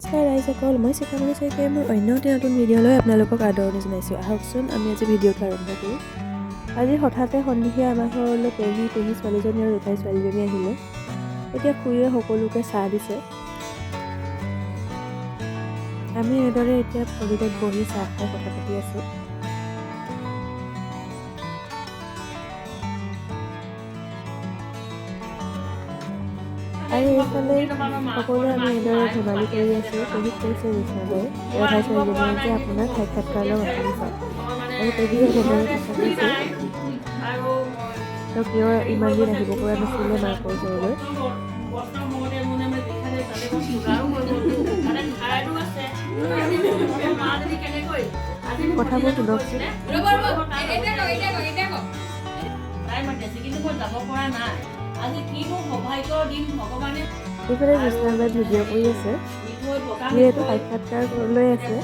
নমস্কাৰ ৰাইজসকল, মই চিকামণি শইকীয়াই মোৰ অন্য এটা নতুন ভিডিঅ'লৈ আপোনালোকক আদৰণি জনাইছোঁ। আহকচোন আমি আজি ভিডিঅ'টো আৰম্ভ কৰোঁ। আজি হঠাতে সন্ধিয়া আমাৰ ঘৰলৈ পেহী ছোৱালীজনী আৰু জেঠাই ছোৱালীজনী আহিলে। এতিয়া খুৰীয়ে সকলোকে চাহ দিছে। আমি এনেদৰে এতিয়া কৰিডৰত বহি চাহ খাই কথা পাতি আছোঁ। আৰু এইফালে সকলোৱে আমি এনেদৰে ধেমালি কৰি আছোঁ। পেহীক কৈছে বিষ্ণালৈ জেঠাই ছোৱালীজনীয়ে যে আপোনাৰ সাক্ষাৎকাৰলৈ মাতি চাওক, আৰু পেহীয়ে এনেদৰে কথা কৈছে তেওঁ কিয় ইমান দিন আহিব পৰা নাছিলে মাকৰ ওচৰলৈ। কথাবোৰ শুনকচোন। এইফালে বিষ্ণাবাই ভিডিঅ' কৰি আছে, যিহেতু সাক্ষাৎকাৰ লৈ আছে।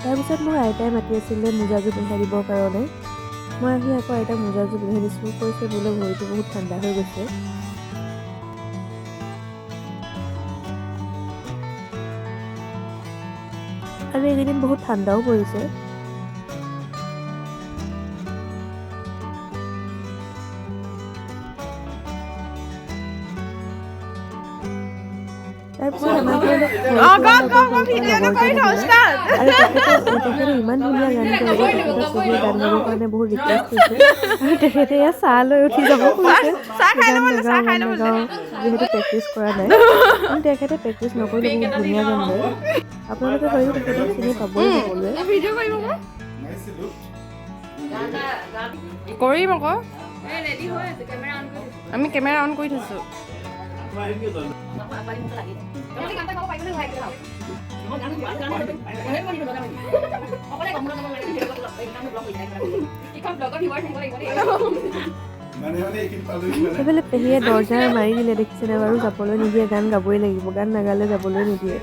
তাৰপিছত মোৰ আইতাই মাতি আছিলে মোজাযোৰ পিন্ধাই দিবৰ কাৰণে। মই আহি আকৌ আইতাক মোজাযোৰ পিন্ধাই দিছোঁ। কৈছে বোলে ভৰিটো বহুত ঠাণ্ডা হৈ গৈছে। আৰু এইকেইদিন বহুত ঠাণ্ডাও পৰিছে। তাৰপিছত আমাৰ ঘৰলৈ তেখেতে ইমান ধুনীয়া গান গাব, তেখেতক পেহীয়ে গান গাবৰ কাৰণে বহুত ৰিকুৱেষ্ট কৰিছে। আৰু তেখেতে এয়া চাহ লৈ উঠি যাব খুজিছে, গান নাগাওঁ যিহেতু প্ৰেক্টিচ কৰা নাই। কিন্তু তেখেতে প্ৰেক্টিচ নকৰিলে বহুত ধুনীয়া গান গায়। আপোনালোকে হয়তো তেখেতক চিনি পাবই সকলোৱে। কৰিম আকৌ, আমি কেমেৰা অন কৰি থৈছোঁ। সেইফালে পেহীয়ে দৰজাৰ মাৰি দিলে, দেখিছেনে বাৰু? যাবলৈ নিদিয়ে, গান গাবই লাগিব, গান নাগালে যাবলৈ নিদিয়ে।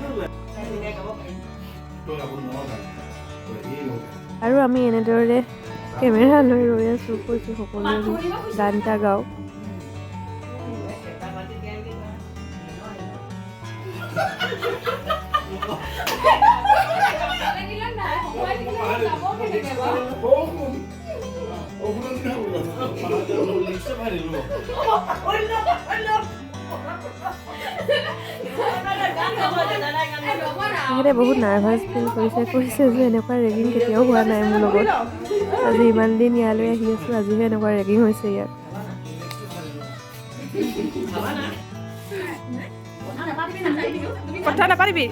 আৰু আমি এনেদৰে কেমেৰা লৈ ৰৈ আছোঁ, কৈছোঁ সকলোৱে গান এটা গাওক। তেখেতে বহুত নাৰ্ভাছ ফিল কৰিছে, কৈছে যে এনেকুৱা ৰেগিং কেতিয়াও হোৱা নাই মোৰ লগত। আজি ইমান দিন ইয়ালৈ আহি আছোঁ, আজিহে এনেকুৱা ৰেগিং হৈছে ইয়াত। কথা নাপাতিবি।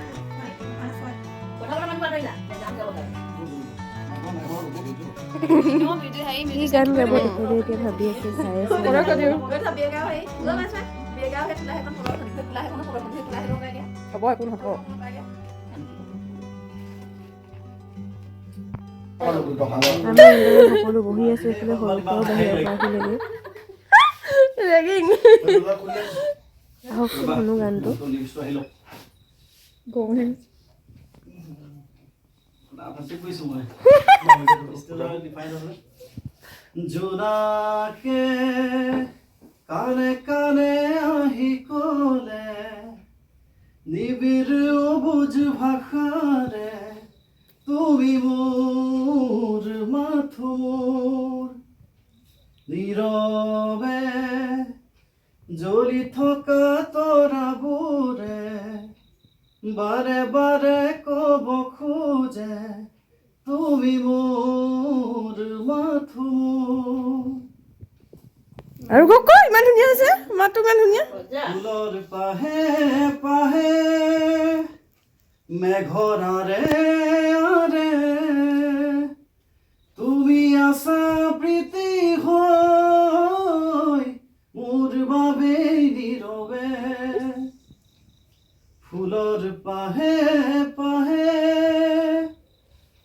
কি গান গাব তেখেতে এতিয়া ভাবি আছে, চাই আছে। হ'ব, একো নহ'ব। আমি এনেদৰে সকলো বহি আছোঁ। এইফালে সৰু সৰু বাহিৰৰ পৰা আহিলেগৈ। আহকচোন শুনো গানটো। জোনাকে কানে কানে আহি কলে, নিবিড় অবুজ ভাষাৰে তুমি মোৰ মাথোৰ, নীৰৱে জ্বলি থকা তৰাবোৰে বাৰে বাৰে কব খোজে তুমি মোৰ মাথোৰ। আৰু কক, ইমান ধুনীয়া হৈছে, মাতটো ইমান ধুনীয়া। ফুলৰ পাহে পাহে মেঘৰাৰে আৰে, তুমি আছা প্ৰীতি হৈ মোৰ বাবে নীৰৱে। ফুলৰ পাহে পাহে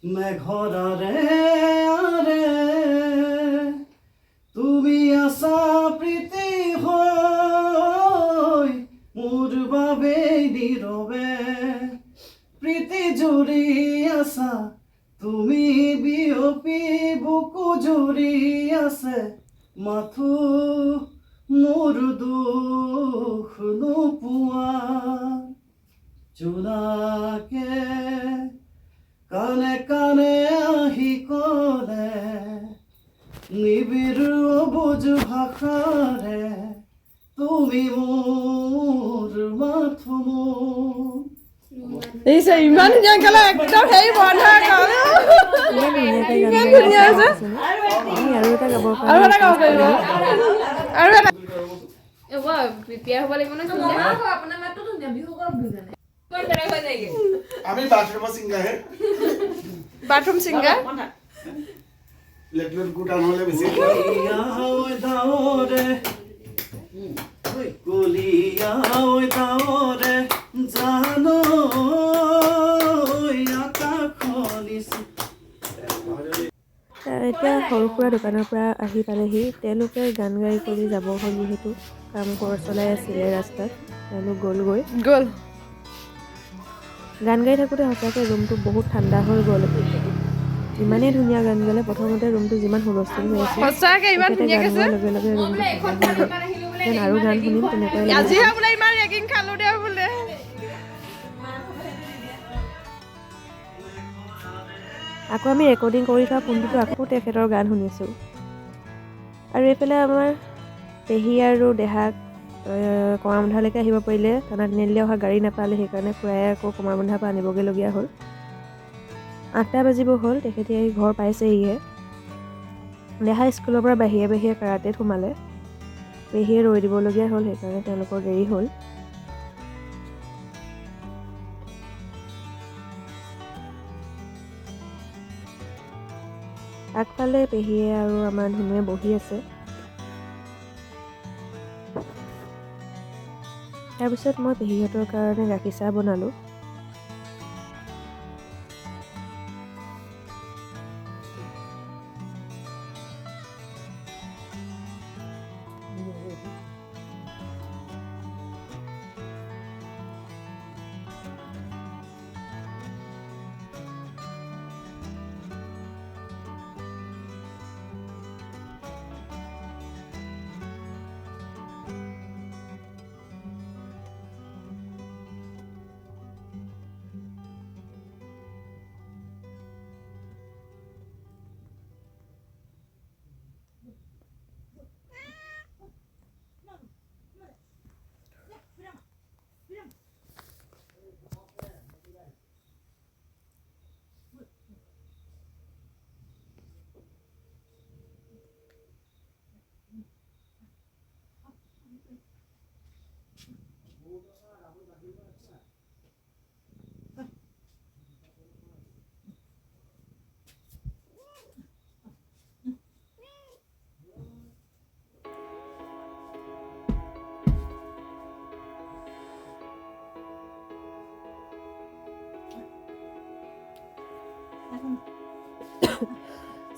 মেঘৰাৰে আৰে, তুমি আছা প্ৰীতি হৈ মোৰ বাবে নীৰৱে। প্ৰীতি জুৰি আছা তুমি বিয়পি বুকু জুৰি আছে মাথো মোৰ দুখ নোপোৱা জোনাকে কানে কানে আহি ক'লে নিবিড় অবুজ ভাষাৰে তুমি মোৰ মাথোঁ দেখিছে ইমান ধুনীয়া গালে একদম হেৰি বন্ধ গাল ইমান ধুনীয়াকৈ গান গাই আছে আমি আৰু এটা গাব আৰু এটা গাব পাৰিব আৰু এটা আমি বাথৰুম সিঙ্গাৰ হে বাথৰুম ছিংগাৰ লেটলেট গুটান হলে বেশি কলিয়াই দাৱৰে জানো এতিয়া সৰু সুৰা দোকানৰ পৰা আহি পালেহি তেওঁলোকে গান গাই কৰি যাব হ'ল যিহেতু কাম চলাই আছিলে ৰাস্তাত তেওঁলোক গ'লগৈ গ'ল গান গাই থাকোঁতে সঁচাকৈ ৰুমটো বহুত ঠাণ্ডা হৈ গ'ল ইমানেই ধুনীয়া গান গালে প্ৰথমতে ৰুমটো যিমান হুলস্থুল হৈ আছিল সঁচাকৈ ইমান ধুনীয়া গান গাইছে গোৱাৰ লগে লগে ৰুমটো ঠাণ্ডা হৈ গ'ল যেন আৰু গান শুনিম তেনেকুৱাই লাগিছে আজিহে বোলে ইমান ৰেগিং খালো দে বোলে আকৌ আমি ৰেকৰ্ডিং কৰি থোৱা ফোনটোতো আকৌ তেখেতৰ গান শুনিছোঁ আৰু এইফালে আমাৰ পেহী আৰু দেহাক কমাৰবন্ধালৈকে আহিব পাৰিলে টানা তিনিআলিলৈ অহা গাড়ী নাপালে সেইকাৰণে খুৰাই আকৌ কমাৰবন্ধাৰ পৰা আনিবগৈলগীয়া হ'ল 8টা বাজিব হ'ল তেখেতে আহি ঘৰ পাইছেহিহে দেহা স্কুলৰ পৰা বাহিৰে বাহিৰে কাৰাটেত সোমালে পেহীয়ে ৰৈ দিবলগীয়া হ'ল সেইকাৰণে তেওঁলোকৰ দেৰি হ'ল আগফালে পেহীয়ে আৰু আমাৰ ধুনুৱে বহি আছে তাৰপিছত মই পেহীহঁতৰ কাৰণে গাখীৰ চাহ বনালোঁ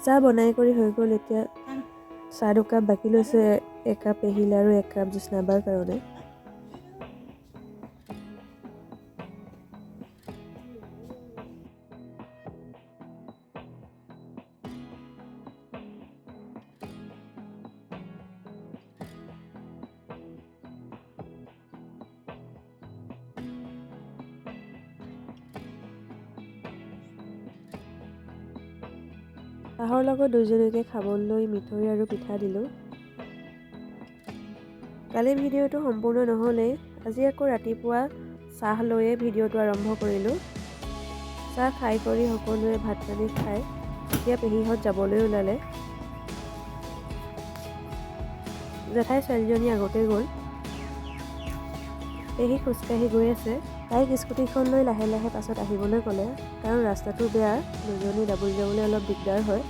চাহ বনাই কৰি হৈ গ'ল এতিয়া চাহ দুকাপ বাকী লৈছে একাপ পেহিলে আৰু একাপ জোস্নাবাৰ কাৰণে চাহৰ লগত দুইজনীকে খাবলৈ মিঠৈ আৰু পিঠা দিলোঁ কালি ভিডিঅ'টো সম্পূৰ্ণ নহ'লেই আজি আকৌ ৰাতিপুৱা চাহ লৈয়ে ভিডিঅ'টো আৰম্ভ কৰিলোঁ চাহ খাই কৰি সকলোৱে ভাত পানী খাই এতিয়া পেহীহঁত যাবলৈ ওলালে জেঠাই ছোৱালীজনী আগতে গ'ল পেহী খোজকাঢ়ি গৈ আছে তাইক স্কুটিখন লৈ লাহে লাহে পাছত আহিবলৈ ক'লে কাৰণ ৰাস্তাটো বেয়া দুজনী দাবুল যাবলৈ অলপ দিগদাৰ হয়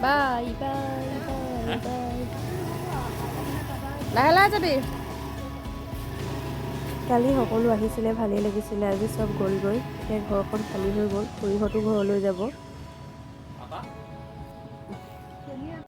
বাই বাই বাই বাই লাহে লাহে যাবি কালি সকলো আহিছিলে ভালেই লাগিছিলে আজি চব গ'লগৈ এতিয়া ঘৰখন খালী হৈ গ'ল খুৰীহঁতো ঘৰলৈ যাব